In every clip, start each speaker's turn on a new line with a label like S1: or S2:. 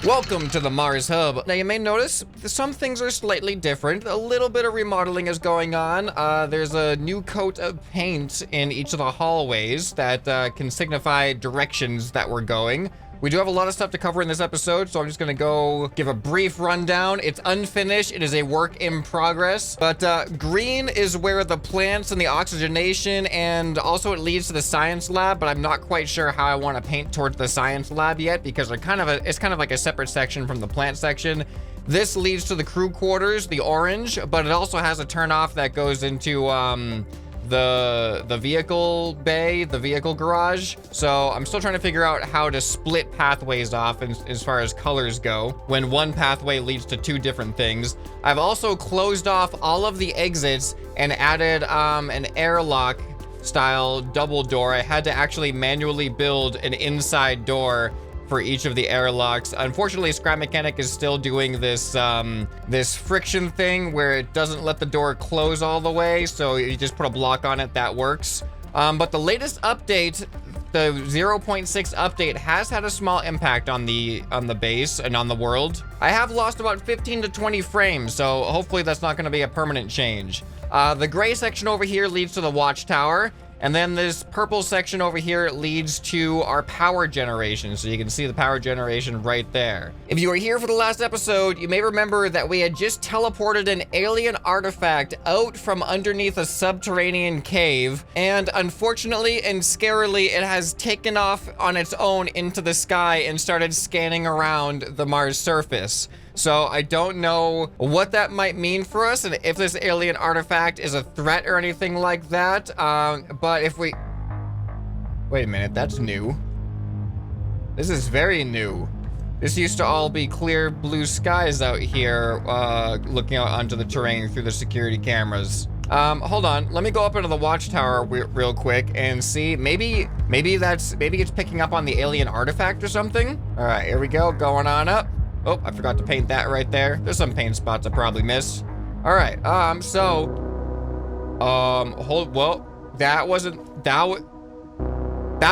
S1: Welcome to the Mars Hub. Now you may notice some things are slightly different. A little bit of remodeling is going on. There's a new coat of paint in each of the hallways that can signify directions that we're going. We do have a lot of stuff to cover in this episode, so I'm just gonna go give a brief rundown. It's unfinished, it is a work in progress, but green is where the plants and the oxygenation, and also it leads to the science lab, but I'm not quite sure how I want to paint towards the science lab yet, because it's kind of like a separate section from the plant section. This leads to the crew quarters, the orange, but it also has a turnoff that goes into the vehicle bay, the vehicle garage. So I'm still trying to figure out how to split pathways off as far as colors go when one pathway leads to two different things. I've also closed off all of the exits and added an airlock style double door. I had to actually manually build an inside door for each of the airlocks. Unfortunately, Scrap Mechanic is still doing this this friction thing where it doesn't let the door close all the way, so you just put a block on it, that works. But the latest update, the 0.6 update, has had a small impact on the base and on the world. I have lost about 15 to 20 frames, so hopefully that's not going to be a permanent change. The gray section over here leads to the watchtower. And then this purple section over here leads to our power generation. So you can see the power generation right there. If you were here for the last episode, you may remember that we had just teleported an alien artifact out from underneath a subterranean cave. And unfortunately and scarily, it has taken off on its own into the sky and started scanning around the Mars surface. So I don't know what that might mean for us and if this alien artifact is a threat or anything like that. But if we... Wait a minute, that's new. This is very new. This used to all be clear blue skies out here, looking out onto the terrain through the security cameras. Hold on, let me go up into the watchtower real quick and see. Maybe it's picking up on the alien artifact or something. All right, here we go, going on up. Oh, I forgot to paint that right there. There's some paint spots I probably missed. All right, well, that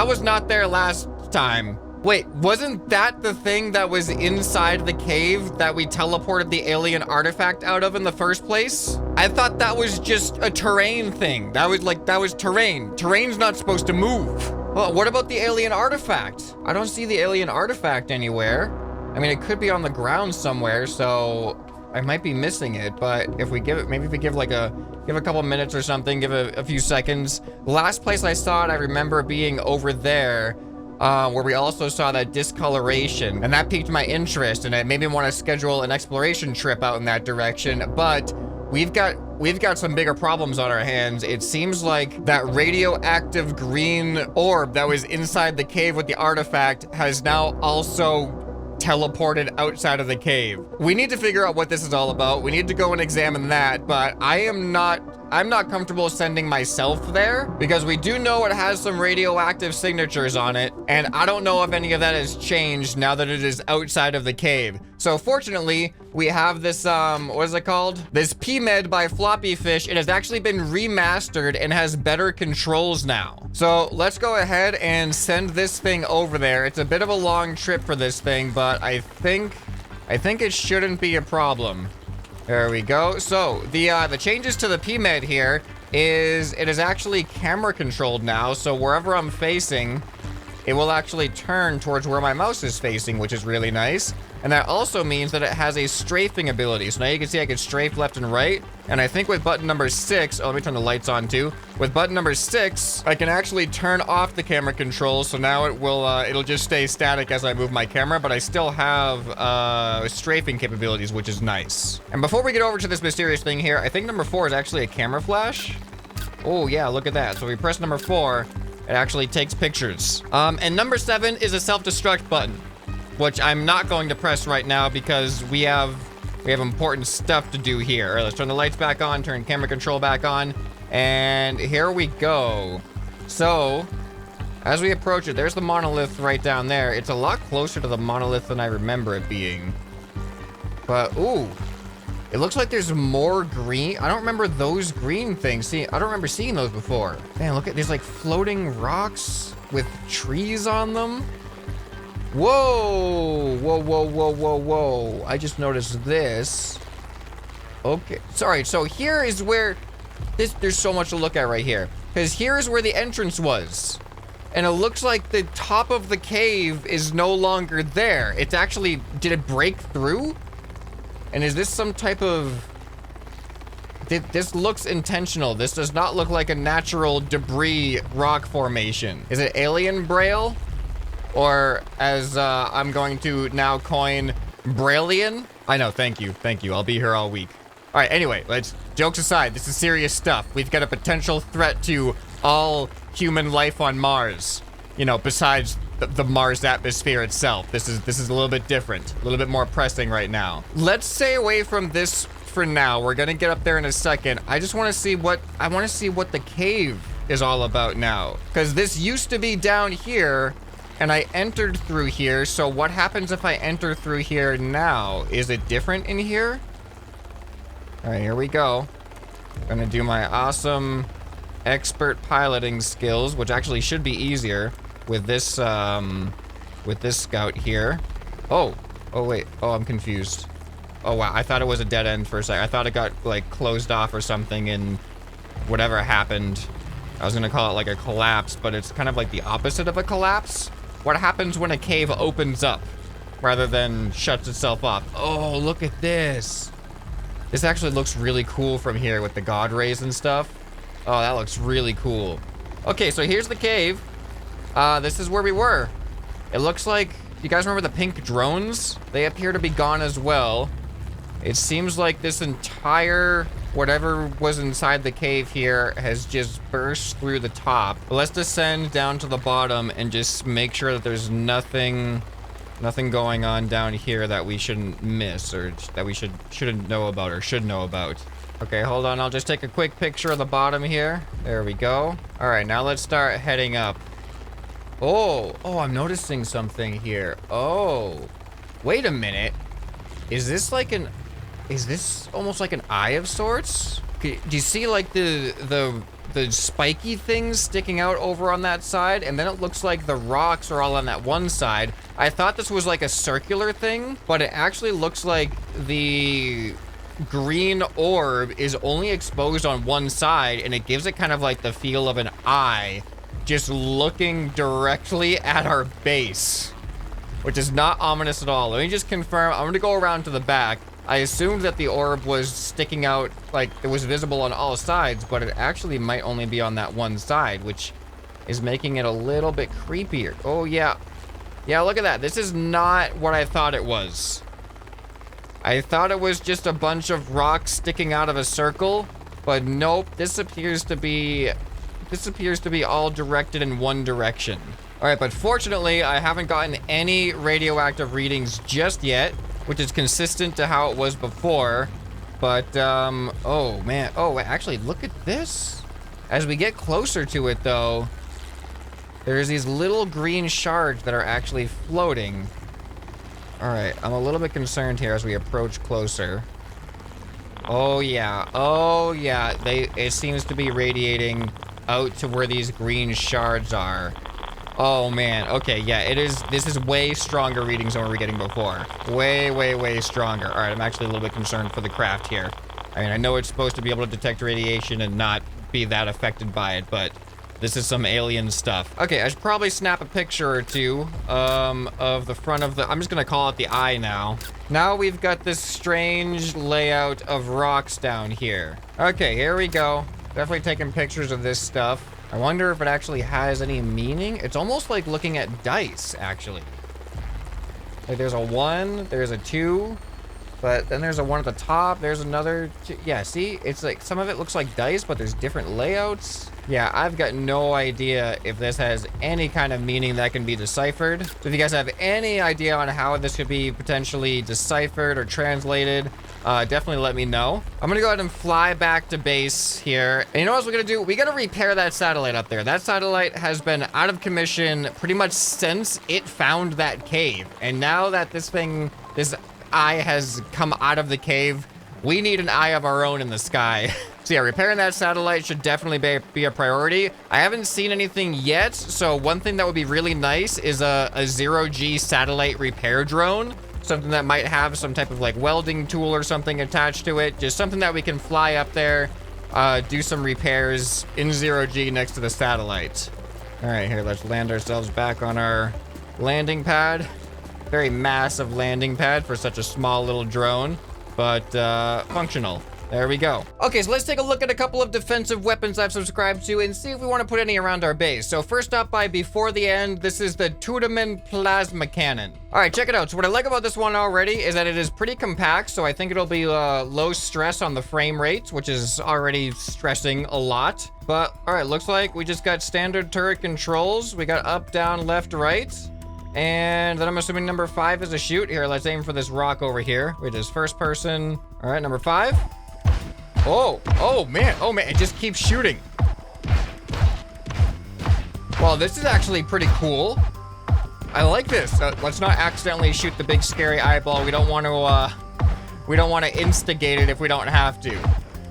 S1: was not there last time. Wait, wasn't that the thing that was inside the cave that we teleported the alien artifact out of in the first place? I thought that was just a terrain thing. That was terrain. Terrain's not supposed to move. Well, what about the alien artifact? I don't see the alien artifact anywhere. I mean, it could be on the ground somewhere, so I might be missing it, but if we give it, maybe if we give a couple minutes or something, give a few seconds. The last place I saw it, I remember being over there, where we also saw that discoloration, and that piqued my interest, and it made me want to schedule an exploration trip out in that direction, but we've got some bigger problems on our hands. It seems like that radioactive green orb that was inside the cave with the artifact has now also teleported outside of the cave. We need to figure out what this is all about. We need to go and examine that, but I'm not comfortable sending myself there because we do know it has some radioactive signatures on it, and I don't know if any of that has changed now that it is outside of the cave. So fortunately, we have this, what is it called? This PMed by Floppy Fish. It has actually been remastered and has better controls now. So let's go ahead and send this thing over there. It's a bit of a long trip for this thing, but I think it shouldn't be a problem. There we go. So the changes to the PMed here is it is actually camera controlled now. So wherever I'm facing, it will actually turn towards where my mouse is facing, which is really nice. And that also means that it has a strafing ability. So now you can see I can strafe left and right. And I think with button number 6, oh, let me turn the lights on too. With button number 6, I can actually turn off the camera controls. So now it will, it'll just stay static as I move my camera, but I still have strafing capabilities, which is nice. And before we get over to this mysterious thing here, I think number 4 is actually a camera flash. Oh yeah, look at that. So we press number 4, it actually takes pictures. And number 7 is a self-destruct button, which I'm not going to press right now because we have important stuff to do here. All right, let's turn the lights back on, turn camera control back on, and here we go. So, as we approach it, there's the monolith right down there. It's a lot closer to the monolith than I remember it being. But, ooh, it looks like there's more green. I don't remember those green things. See, I don't remember seeing those before. Man, look at, there's like floating rocks with trees on them. Whoa, whoa, whoa, whoa, whoa, whoa. I just noticed this. Okay, sorry, so here is where, there's so much to look at right here. Because here is where the entrance was. And it looks like the top of the cave is no longer there. It's actually, did it break through? And is this some type of, this looks intentional. This does not look like a natural debris rock formation. Is it alien braille? Or as I'm going to now coin, Braillian? I know, thank you, I'll be here all week. All right, anyway, jokes aside, this is serious stuff. We've got a potential threat to all human life on Mars. You know, besides the Mars atmosphere itself. This is a little bit different, a little bit more pressing right now. Let's stay away from this for now. We're gonna get up there in a second. I just wanna see what the cave is all about now. Because this used to be down here, and I entered through here, so what happens if I enter through here now? Is it different in here? All right, here we go. Gonna do my awesome expert piloting skills, which actually should be easier with this scout here. Oh wait, I'm confused. Oh wow, I thought it was a dead end for a second. I thought it got like closed off or something and whatever happened. I was gonna call it like a collapse, but it's kind of like the opposite of a collapse. What happens when a cave opens up rather than shuts itself off? Oh, look at this. This actually looks really cool from here with the god rays and stuff. Oh, that looks really cool. Okay, so here's the cave. This is where we were. It looks like, you guys remember the pink drones? They appear to be gone as well. It seems like this entire, whatever was inside the cave here has just burst through the top. But let's descend down to the bottom and just make sure that there's nothing going on down here that we shouldn't miss or that we shouldn't know about or should know about. Okay, hold on. I'll just take a quick picture of the bottom here. There we go. All right, now let's start heading up. Oh, I'm noticing something here. Oh, wait a minute. Is this almost like an eye of sorts? Do you see like the spiky things sticking out over on that side? And then it looks like the rocks are all on that one side. I thought this was like a circular thing, but it actually looks like the green orb is only exposed on one side, and it gives it kind of like the feel of an eye just looking directly at our base, which is not ominous at all. Let me just confirm. I'm gonna go around to the back. I assumed that the orb was sticking out, like it was visible on all sides, but it actually might only be on that one side, which is making it a little bit creepier. Oh yeah, look at that. This is not what I thought it was. I thought it was just a bunch of rocks sticking out of a circle, but nope, this appears to be all directed in one direction. All right, but fortunately, I haven't gotten any radioactive readings just yet, which is consistent to how it was before. But, oh man, actually, look at this. As we get closer to it though, there's these little green shards that are actually floating. All right, I'm a little bit concerned here as we approach closer. Oh yeah, it seems to be radiating out to where these green shards are. Oh man, okay, yeah, this is way stronger readings than we were getting before. Way stronger. All right, I'm actually a little bit concerned for the craft here. I mean, I know it's supposed to be able to detect radiation and not be that affected by it, but this is some alien stuff. Okay, I should probably snap a picture or two of the front of the, I'm just gonna call it the eye now. Now we've got this strange layout of rocks down here. Okay, here we go. Definitely taking pictures of this stuff. I wonder if it actually has any meaning. It's almost like looking at dice, actually. Like there's a 1, there's a 2, but then there's a 1 at the top, there's another 2. Yeah, see? It's like, some of it looks like dice, but there's different layouts. Yeah, I've got no idea if this has any kind of meaning that can be deciphered. So if you guys have any idea on how this could be potentially deciphered or translated, definitely let me know. I'm gonna go ahead and fly back to base here. And you know what we're gonna do? We gotta repair that satellite up there. That satellite has been out of commission pretty much since it found that cave. And now that this eye has come out of the cave, We need an eye of our own in the sky. So yeah, repairing that satellite should definitely be a priority. I haven't seen anything yet, so one thing that would be really nice is a 0G satellite repair drone. Something that might have some type of like welding tool or something attached to it. Just something that we can fly up there, do some repairs in 0G next to the satellite. All right, here, let's land ourselves back on our landing pad. Very massive landing pad for such a small little drone, but functional. There we go. Okay, so let's take a look at a couple of defensive weapons I've subscribed to and see if we want to put any around our base. So first up by before the end, this is the Tudeman Plasma Cannon. All right, check it out. So what I like about this one already is that it is pretty compact, so I think it'll be low stress on the frame rate, which is already stressing a lot. But all right, looks like we just got standard turret controls. We got up, down, left, right. And then I'm assuming number 5 is a shoot. Here, let's aim for this rock over here, which is first person. All right, number 5. Oh man, it just keeps shooting. Well, this is actually pretty cool. I like this. Let's not accidentally shoot the big scary eyeball. We don't want to instigate it if we don't have to.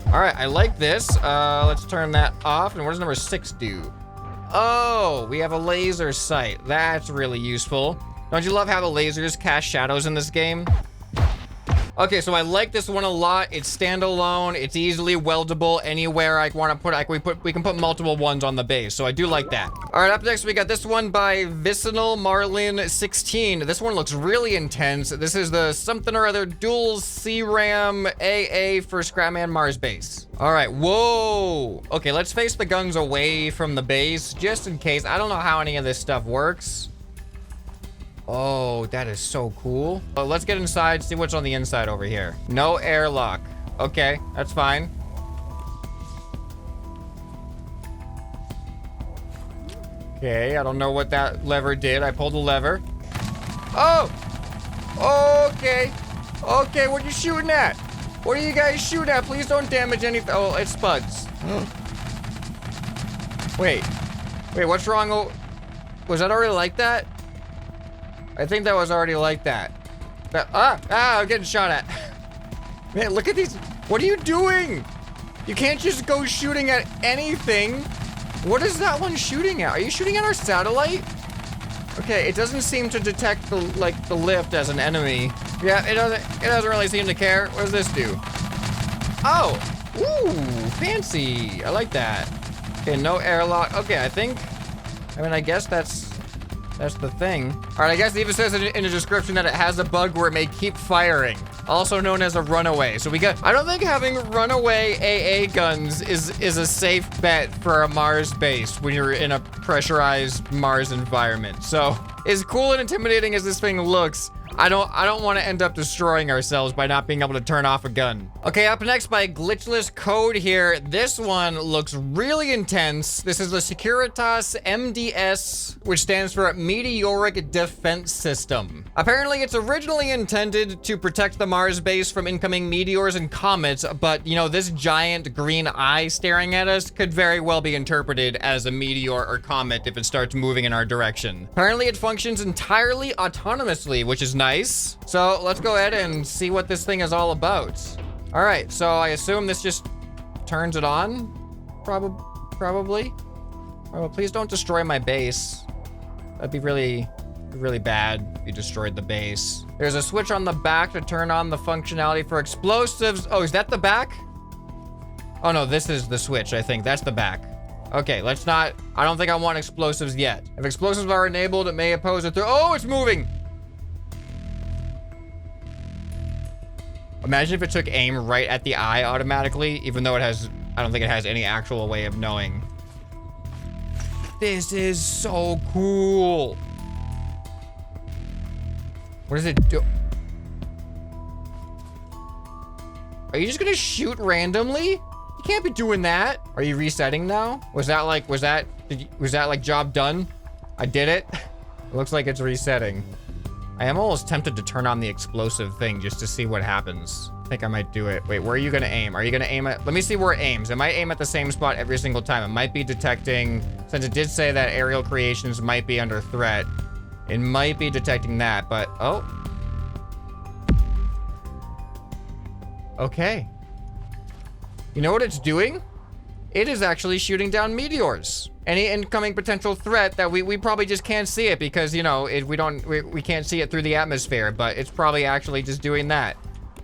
S1: All right, I like this. Let's turn that off. And what does number 6 do? Oh, we have a laser sight. That's really useful. Don't you love how the lasers cast shadows in this game? Okay, so I like this one a lot. It's standalone. It's easily weldable anywhere I want to put it. We can put multiple ones on the base, so I do like that. All right, up next we got this one by Vicinal Marlin 16. This one looks really intense. This is the something or other dual CRAM AA for ScrapMan Mars base. All right, whoa. Okay, let's face the guns away from the base just in case. I don't know how any of this stuff works. Oh, that is so cool. Well, let's get inside, see what's on the inside over here. No airlock. Okay, that's fine. Okay, I don't know what that lever did. I pulled the lever. Oh! Okay. Okay, what are you shooting at? What are you guys shooting at? Please don't damage anything. Oh, it's spuds. Wait, what's wrong? Oh, was that already like that? I think that was already like that. I'm getting shot at. Man, look at these. What are you doing? You can't just go shooting at anything. What is that one shooting at? Are you shooting at our satellite? Okay, it doesn't seem to detect the lift as an enemy. Yeah, it doesn't really seem to care. What does this do? Oh, ooh, fancy. I like that. Okay, no airlock. Okay, I guess that's the thing. All right, I guess it even says in the description that it has a bug where it may keep firing, also known as a runaway. So I don't think having runaway AA guns is a safe bet for a Mars base when you're in a pressurized Mars environment. So as cool and intimidating as this thing looks, I don't want to end up destroying ourselves by not being able to turn off a gun. Okay, up next by Glitchless Code here. This one looks really intense. This is the Securitas MDS, which stands for Meteoric Defense System. Apparently, it's originally intended to protect the Mars base from incoming meteors and comets, but you know, this giant green eye staring at us could very well be interpreted as a meteor or comet if it starts moving in our direction. Apparently, it functions entirely autonomously, which is nice. So let's go ahead and see what this thing is all about. All right, so I assume this just turns it on. Probably. Oh, please don't destroy my base. That'd be really bad if you destroyed the base. There's a switch on the back to turn on the functionality for explosives. Oh, is that the back? Oh no, this is the switch, I think. That's the back. Okay, let's not. I don't think I want explosives yet. If explosives are enabled, it may oppose it through. Oh, it's moving. Imagine if it took aim right at the eye automatically, even though I don't think it has any actual way of knowing. This is so cool. What does it do? Are you just gonna shoot randomly? You can't be doing that. Are you resetting now? Was that like job done? I did it. It looks like it's resetting. I am almost tempted to turn on the explosive thing just to see what happens. I think I might do it. Wait, where are you gonna aim? Are you gonna aim at, let me see where it aims. It might aim at the same spot every single time. It might be detecting, since it did say that aerial creations might be under threat, it might be detecting that, but, oh. Okay. You know what it's doing? It is actually shooting down meteors. Any incoming potential threat that we probably just can't see it because, you know, we can't see it through the atmosphere, but it's probably actually just doing that.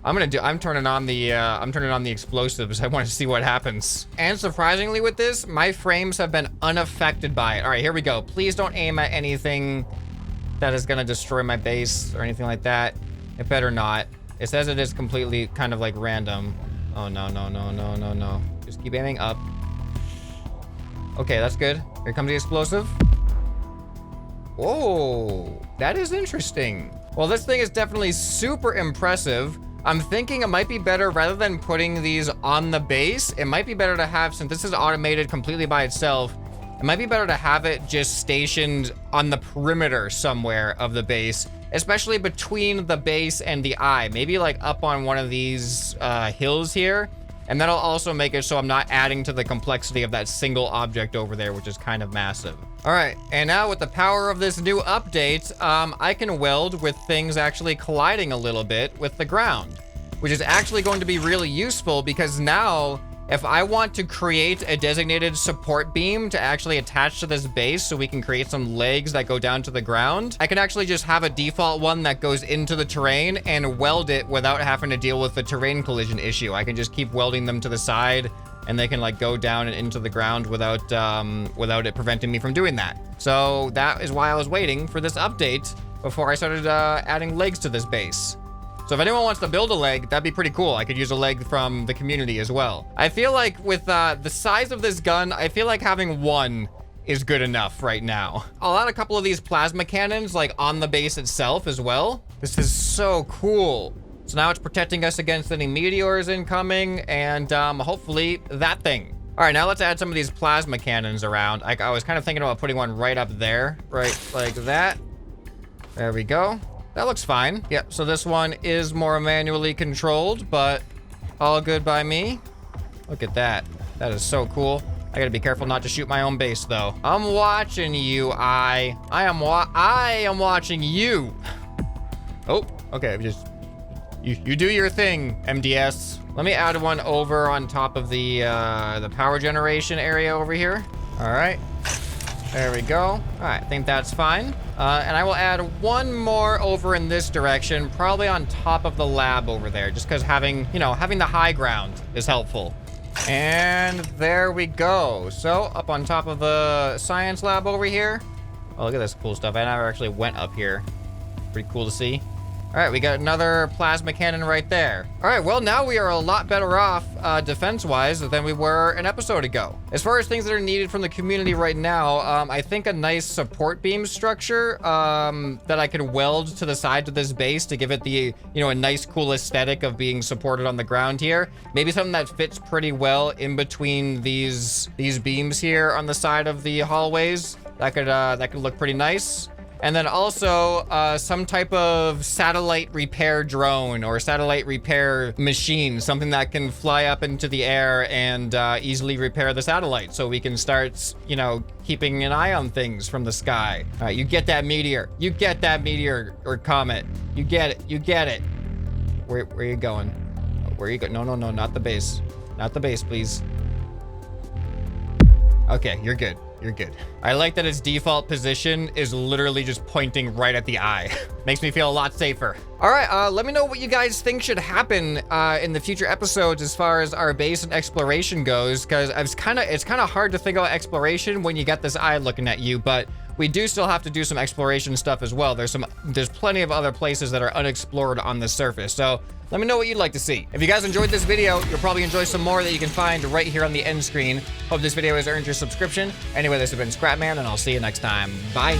S1: I'm turning on the explosives. I want to see what happens. And surprisingly with this, my frames have been unaffected by it. All right, here we go. Please don't aim at anything that is gonna destroy my base or anything like that. It better not. It says it is completely kind of like random. Oh, no, no, no, no, no, no. Just keep aiming up. Okay, that's good. Here comes the explosive. Whoa, that is interesting. Well, this thing is definitely super impressive. I'm thinking it might be better, rather than putting these on the base, it might be better to have, since this is automated completely by itself, it might be better to have it just stationed on the perimeter somewhere of the base, especially between the base and the eye. Maybe like up on one of these hills here. And that'll also make it so I'm not adding to the complexity of that single object over there, which is kind of massive. All right, and now with the power of this new update, I can weld with things actually colliding a little bit with the ground, which is actually going to be really useful because now, if I want to create a designated support beam to actually attach to this base so we can create some legs that go down to the ground, I can actually just have a default one that goes into the terrain and weld it without having to deal with the terrain collision issue. I can just keep welding them to the side and they can like go down and into the ground without it preventing me from doing that. So that is why I was waiting for this update before I started adding legs to this base. So if anyone wants to build a leg, that'd be pretty cool. I could use a leg from the community as well. I feel like with the size of this gun, I feel like having one is good enough right now. I'll add a couple of these plasma cannons like on the base itself as well. This is so cool. So now it's protecting us against any meteors incoming and hopefully that thing. All right, now let's add some of these plasma cannons around. I was kind of thinking about putting one right up there, right like that. There we go. That looks fine. Yep, so this one is more manually controlled, but all good by me. Look at that. That is so cool. I gotta be careful not to shoot my own base, though. I'm watching you, I am watching you. Oh, okay, you do your thing, MDS. Let me add one over on top of the power generation area over here. All right. There we go. All right, I think that's fine. And I will add one more over in this direction, probably on top of the lab over there, just because having the high ground is helpful. And there we go. So up on top of the science lab over here. Oh, look at this cool stuff. I never actually went up here. Pretty cool to see. All right, we got another plasma cannon right there. All right, well, now we are a lot better off defense-wise than we were an episode ago. As far as things that are needed from the community right now, I think a nice support beam structure that I could weld to the side of this base to give it the, a nice, cool aesthetic of being supported on the ground here. Maybe something that fits pretty well in between these beams here on the side of the hallways. That could look pretty nice. And then also some type of satellite repair drone or satellite repair machine, something that can fly up into the air and easily repair the satellite so we can start, keeping an eye on things from the sky. All right, you get that meteor. You get that meteor or comet. You get it. You get it. Where are you going? Where are you going? No, not the base. Not the base, please. Okay, you're good. You're good. I like that its default position is literally just pointing right at the eye. Makes me feel a lot safer. All right, let me know what you guys think should happen in the future episodes as far as our base and exploration goes, because it's kind of hard to think about exploration when you got this eye looking at you, but we do still have to do some exploration stuff as well. There's plenty of other places that are unexplored on the surface. So let me know what you'd like to see. If you guys enjoyed this video, you'll probably enjoy some more that you can find right here on the end screen. Hope this video has earned your subscription. Anyway, this has been ScrapMan, and I'll see you next time. Bye.